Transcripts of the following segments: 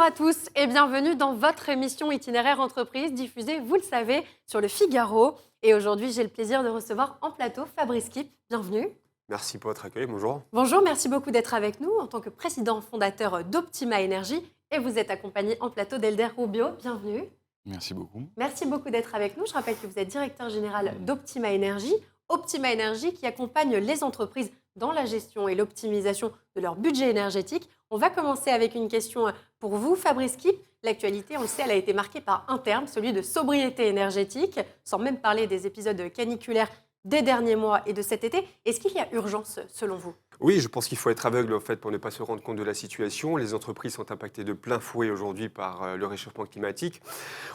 à tous et bienvenue dans votre émission Itinéraire Entreprise diffusée, vous le savez, sur le Figaro. Et aujourd'hui, j'ai le plaisir de recevoir en plateau Fabrice Kipp. Bienvenue. Merci pour votre accueil, bonjour. Bonjour, merci beaucoup d'être avec nous en tant que président fondateur d'Optima Énergie. Et vous êtes accompagné en plateau d'Elder Rubio. Bienvenue. Merci beaucoup. Merci beaucoup d'être avec nous. Je rappelle que vous êtes directeur général d'Optima Énergie. Optima Énergie qui accompagne les entreprises dans la gestion et l'optimisation de leur budget énergétique. On va commencer avec une question pour vous, Fabrice Kipp. L'actualité, on le sait, elle a été marquée par un terme, celui de sobriété énergétique, sans même parler des épisodes caniculaires des derniers mois et de cet été. Est-ce qu'il y a urgence selon vous ? Oui, je pense qu'il faut être aveugle en fait, pour ne pas se rendre compte de la situation. Les entreprises sont impactées de plein fouet aujourd'hui par le réchauffement climatique.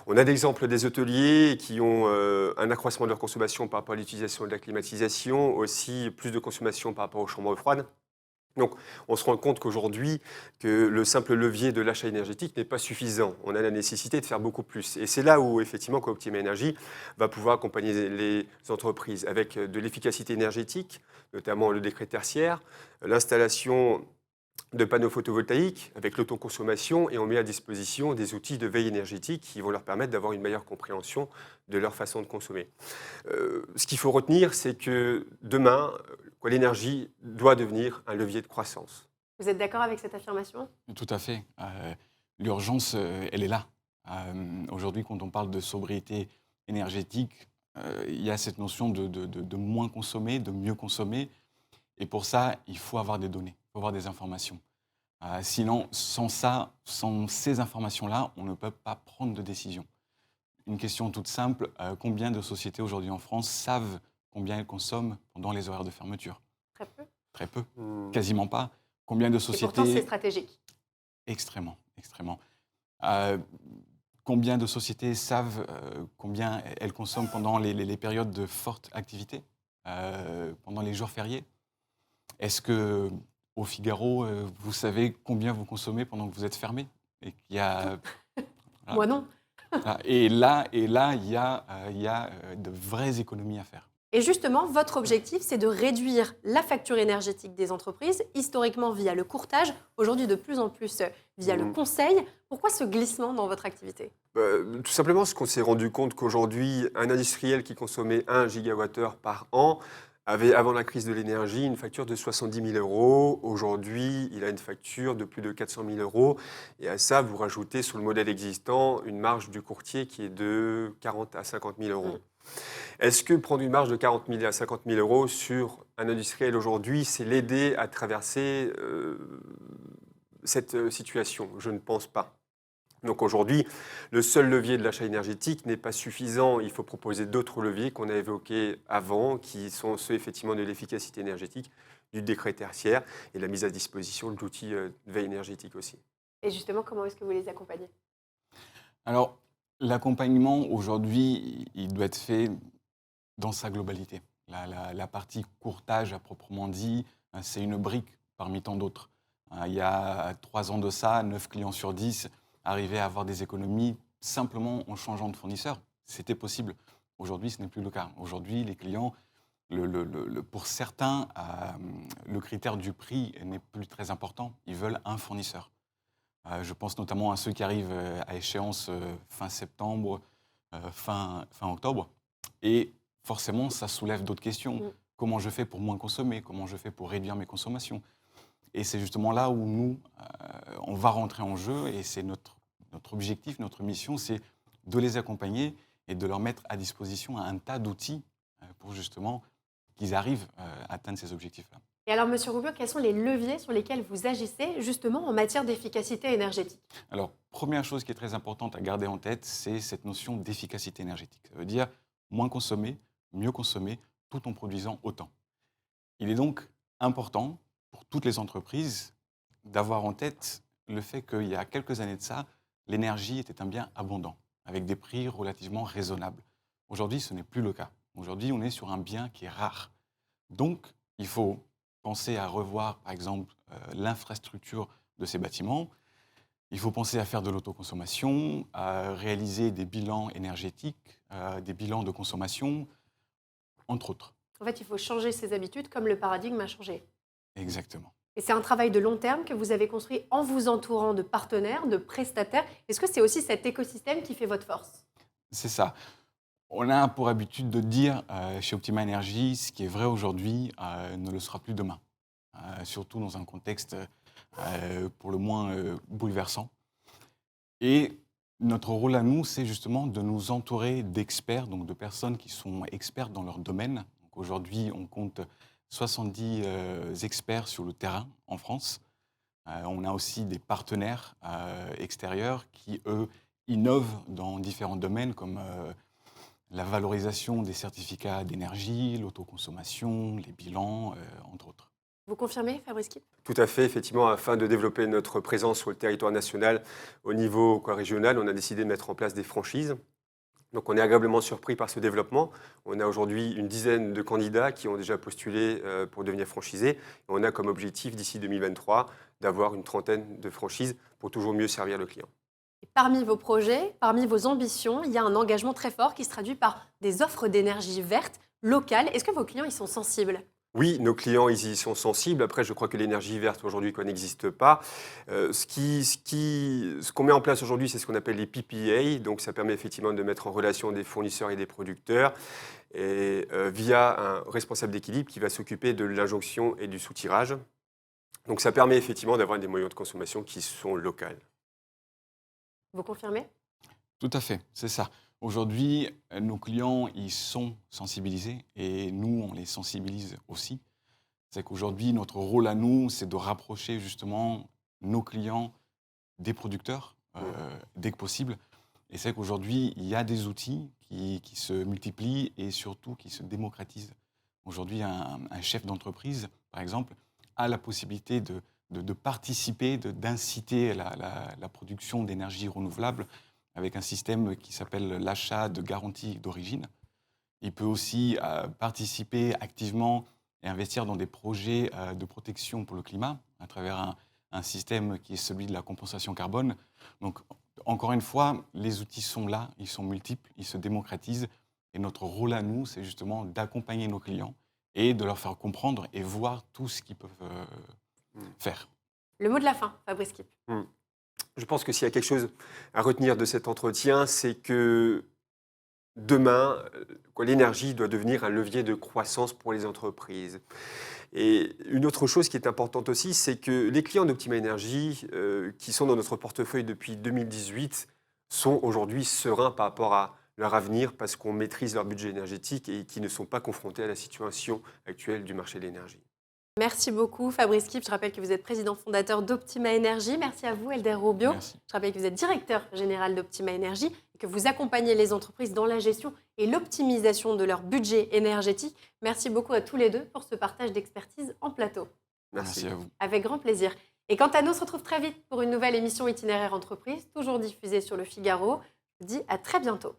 On a l'exemple des hôteliers qui ont un accroissement de leur consommation par rapport à l'utilisation de la climatisation, aussi plus de consommation par rapport aux chambres froides. Donc, on se rend compte qu'aujourd'hui, que le simple levier de l'achat énergétique n'est pas suffisant. On a la nécessité de faire beaucoup plus. Et c'est là où, effectivement, qu'Optima Énergie va pouvoir accompagner les entreprises avec de l'efficacité énergétique, notamment le décret tertiaire, l'installation de panneaux photovoltaïques avec l'autoconsommation, et on met à disposition des outils de veille énergétique qui vont leur permettre d'avoir une meilleure compréhension de leur façon de consommer. Ce qu'il faut retenir, c'est que demain, l'énergie doit devenir un levier de croissance. Vous êtes d'accord avec cette affirmation ? Tout à fait. L'urgence, elle est là. Aujourd'hui, quand on parle de sobriété énergétique, il y a cette notion de moins consommer, de mieux consommer. Et pour ça, il faut avoir des données, il faut avoir des informations. Sinon, sans ça, sans ces informations-là, on ne peut pas prendre de décision. Une question toute simple, combien de sociétés aujourd'hui en France savent combien elles consomment pendant les horaires de fermeture? Très peu. Très peu, quasiment pas. Combien de Et sociétés... pourtant, c'est stratégique. Extrêmement, extrêmement. Combien de sociétés savent combien elles consomment pendant les périodes de forte activité, pendant les jours fériés? Est-ce que au Figaro, vous savez combien vous consommez pendant que vous êtes fermé? Et qu'il y a... Voilà. Moi non. Voilà. Et là, il y a de vraies économies à faire. Et justement, votre objectif, c'est de réduire la facture énergétique des entreprises, historiquement via le courtage, aujourd'hui de plus en plus via le conseil. Pourquoi ce glissement dans votre activité ? Tout simplement parce qu'on s'est rendu compte qu'aujourd'hui, un industriel qui consommait 1 gigawattheure par an avait, avant la crise de l'énergie, une facture de 70 000 euros. Aujourd'hui, il a une facture de plus de 400 000 euros. Et à ça, vous rajoutez sur le modèle existant une marge du courtier qui est de 40 à 50 000 euros. Est-ce que prendre une marge de 40 000 à 50 000 euros sur un industriel aujourd'hui, c'est l'aider à traverser cette situation? Je ne pense pas. Donc aujourd'hui, le seul levier de l'achat énergétique n'est pas suffisant. Il faut proposer d'autres leviers qu'on a évoqués avant, qui sont ceux effectivement de l'efficacité énergétique, du décret tertiaire et la mise à disposition de l'outil de veille énergétique aussi. Et justement, comment est-ce que vous les accompagnez ? Alors, l'accompagnement aujourd'hui, il doit être fait dans sa globalité. La partie courtage à proprement dit, c'est une brique parmi tant d'autres. Il y a 3 ans de ça, 9 clients sur 10 arrivaient à avoir des économies simplement en changeant de fournisseur. C'était possible. Aujourd'hui, ce n'est plus le cas. Aujourd'hui, les clients, pour certains, le critère du prix n'est plus très important. Ils veulent un fournisseur. Je pense notamment à ceux qui arrivent à échéance fin septembre, fin octobre. Et forcément, ça soulève d'autres questions. Comment je fais pour moins consommer? Comment je fais pour réduire mes consommations? Et c'est justement là où nous, on va rentrer en jeu. Et c'est notre objectif, notre mission, c'est de les accompagner et de leur mettre à disposition un tas d'outils pour justement qu'ils arrivent à atteindre ces objectifs-là. Et alors, Monsieur Rubio, quels sont les leviers sur lesquels vous agissez justement en matière d'efficacité énergétique ? Alors, première chose qui est très importante à garder en tête, c'est cette notion d'efficacité énergétique. Ça veut dire moins consommer, mieux consommer, tout en produisant autant. Il est donc important pour toutes les entreprises d'avoir en tête le fait qu'il y a quelques années de ça, l'énergie était un bien abondant, avec des prix relativement raisonnables. Aujourd'hui, ce n'est plus le cas. Aujourd'hui, on est sur un bien qui est rare. Donc, il faut penser à revoir, par exemple, l'infrastructure de ces bâtiments. Il faut penser à faire de l'autoconsommation, à réaliser des bilans énergétiques, des bilans de consommation, entre autres. En fait, il faut changer ses habitudes comme le paradigme a changé. Exactement. Et c'est un travail de long terme que vous avez construit en vous entourant de partenaires, de prestataires. Est-ce que c'est aussi cet écosystème qui fait votre force? C'est ça. On a pour habitude de dire chez Optima Energy, ce qui est vrai aujourd'hui ne le sera plus demain. Surtout dans un contexte pour le moins bouleversant. Et notre rôle à nous, c'est justement de nous entourer d'experts, donc de personnes qui sont expertes dans leur domaine. Donc aujourd'hui, on compte 70 experts sur le terrain en France. On a aussi des partenaires extérieurs qui, eux, innovent dans différents domaines comme la valorisation des certificats d'énergie, l'autoconsommation, les bilans, entre autres. Vous confirmez, Fabrice Kipp? Tout à fait, effectivement, afin de développer notre présence sur le territoire national au niveau régional, on a décidé de mettre en place des franchises. Donc on est agréablement surpris par ce développement. On a aujourd'hui une dizaine de candidats qui ont déjà postulé pour devenir franchisés. Et on a comme objectif d'ici 2023 d'avoir une trentaine de franchises pour toujours mieux servir le client. Et parmi vos projets, parmi vos ambitions, il y a un engagement très fort qui se traduit par des offres d'énergie verte, locale. Est-ce que vos clients y sont sensibles? Oui, nos clients, ils y sont sensibles. Après, je crois que l'énergie verte, aujourd'hui, quoi, n'existe pas. Ce qu'on met en place aujourd'hui, c'est ce qu'on appelle les PPA. Donc, ça permet effectivement de mettre en relation des fournisseurs et des producteurs et, via un responsable d'équilibre qui va s'occuper de l'injonction et du soutirage. Donc, ça permet effectivement d'avoir des moyens de consommation qui sont locaux. Vous confirmez? Tout à fait, c'est ça. Aujourd'hui, nos clients, ils sont sensibilisés et nous, on les sensibilise aussi. C'est qu'aujourd'hui, notre rôle à nous, c'est de rapprocher justement nos clients des producteurs dès que possible. Et c'est qu'aujourd'hui, il y a des outils qui se multiplient et surtout qui se démocratisent. Aujourd'hui, un chef d'entreprise, par exemple, a la possibilité de participer, d'inciter la production d'énergie renouvelable avec un système qui s'appelle l'achat de garantie d'origine. Il peut aussi participer activement et investir dans des projets de protection pour le climat à travers un système qui est celui de la compensation carbone. Donc, encore une fois, les outils sont là, ils sont multiples, ils se démocratisent. Et notre rôle à nous, c'est justement d'accompagner nos clients et de leur faire comprendre et voir tout ce qu'ils peuvent faire. Le mot de la fin, Fabrice Kipp. Je pense que s'il y a quelque chose à retenir de cet entretien, c'est que demain, l'énergie doit devenir un levier de croissance pour les entreprises. Et une autre chose qui est importante aussi, c'est que les clients d'Optima Energy, qui sont dans notre portefeuille depuis 2018, sont aujourd'hui sereins par rapport à leur avenir parce qu'on maîtrise leur budget énergétique et qui ne sont pas confrontés à la situation actuelle du marché de l'énergie. Merci beaucoup, Fabrice Kipp. Je rappelle que vous êtes président fondateur d'Optima Energy. Merci à vous, Elder Robio. Merci. Je rappelle que vous êtes directeur général d'Optima Energy et que vous accompagnez les entreprises dans la gestion et l'optimisation de leur budget énergétique. Merci beaucoup à tous les deux pour ce partage d'expertise en plateau. Merci. Merci à vous. Avec grand plaisir. Et quant à nous, on se retrouve très vite pour une nouvelle émission Itinéraire Entreprise, toujours diffusée sur Le Figaro. Je vous dis à très bientôt.